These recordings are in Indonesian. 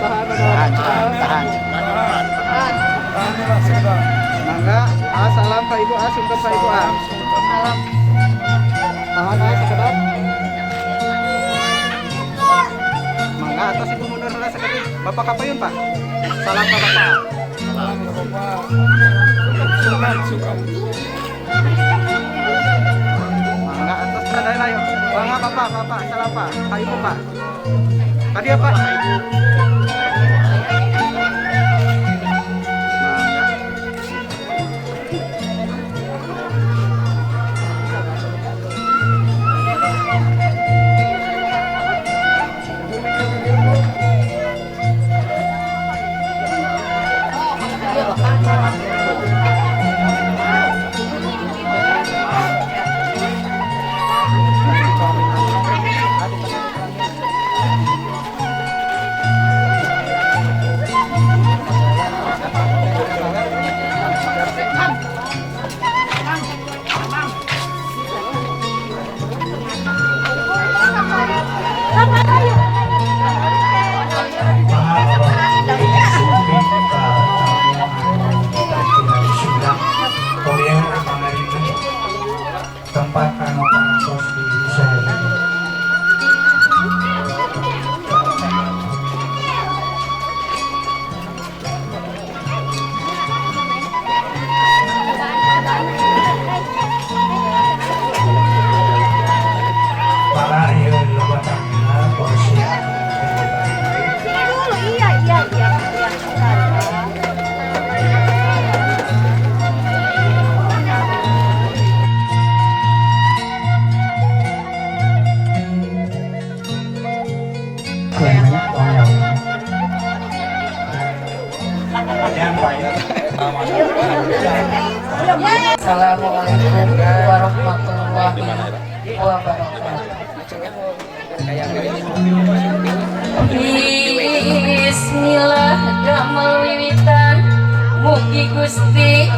Tahan, tahan. Mangga, salam Pak Ibu, sungkem Pak Ibu. Salam. Tahan sekedap. Mangga atas Ibu mundur lah sekali. Bapak kapayun Pak. Salam Pak Bapak. Salam Bapak. Sungkem. Mangga atas sadaya layo. Mangga Bapak, salam Pak. Pak Ibu Pak. Tadi apa? Tempat anu pantos di saya. Para ieu lebatanna porsi Assalamualaikum warahmatullahi wabarakatuh. Bismillah damel wiwitan mugi Gusti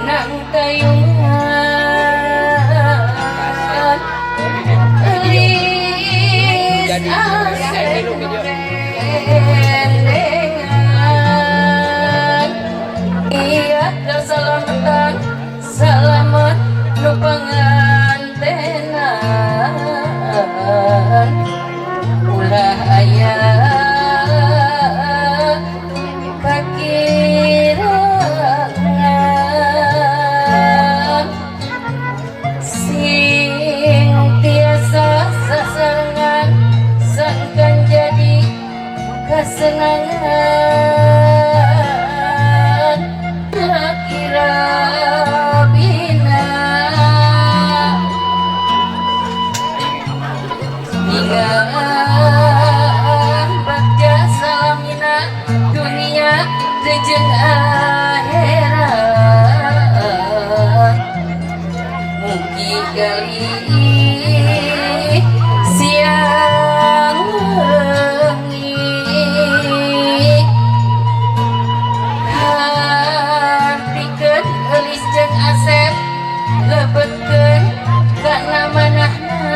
nang kayungan lis asendengan iya keselamatan selamat nu pangantenan ulah aya kakirangan sing tiasa sasarangan sangkan jadi kesenangan kira bina ingat bagja salamina dunia jeung akhirat mugi gali siang leungit hartikeun eulis jeung asep lebetkeun kana manahna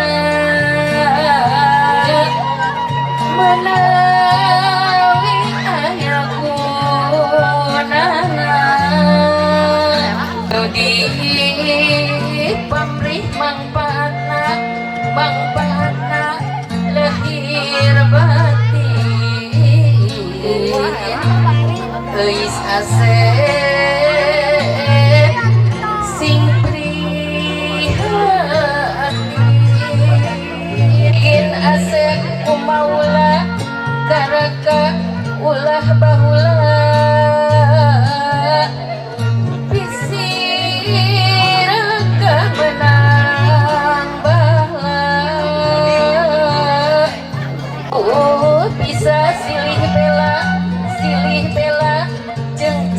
menawi aya gunana di pamrih mangpaatna lahir batin euis asep sing prihatin asep kumaula karaka ulah bahula bisiraka menang bala oh bisa silih bela jeung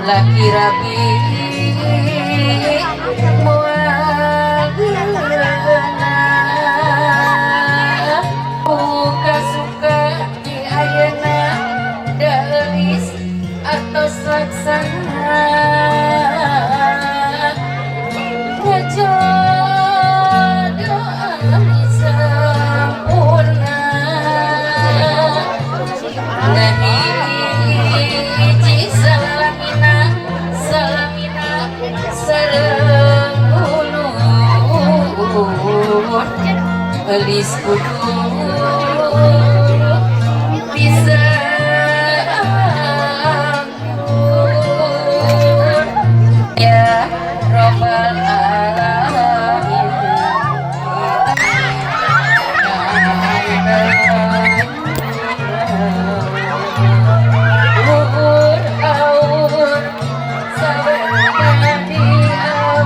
laki rabi moal geuna buka suka di ayeuna daelis atos laksana ngejodoh sempurna ngahiji salamina sareng ulun gelis kudu bisa anggur ya robbal alamin Luhur aur sabarna di aur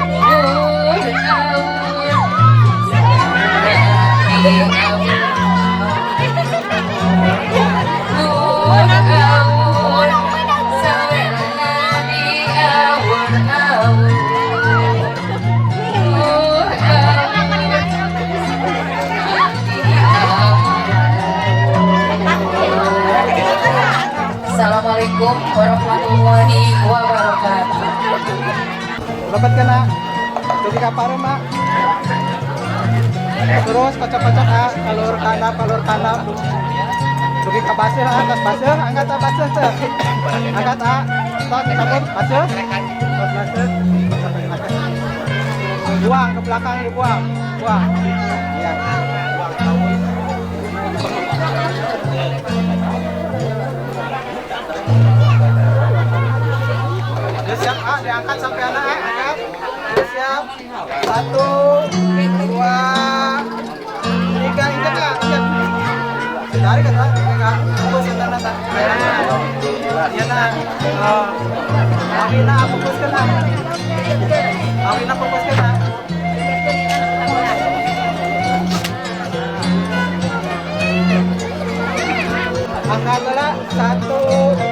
Luhur aur sabarna di aur Luhur aur sabarna di aur-aur Luhur Assalamualaikum warahmatullahi wabarakatuh. Dapat kena jadi kapar mak. Terus kocok-kocok kalur tanam. Pergi ke basir, angkat basir, angkat basir tuh. Angkat tot cabut basir. Tot basir. Buang ke belakang ini buang. Ya. Siap diangkat sampai anak angkat. Siap 1 2 3 injak dari kata enggak fokus ke tanah tak ya nah Awina fokus ke nah Awina fokus ke nah angkat lah 1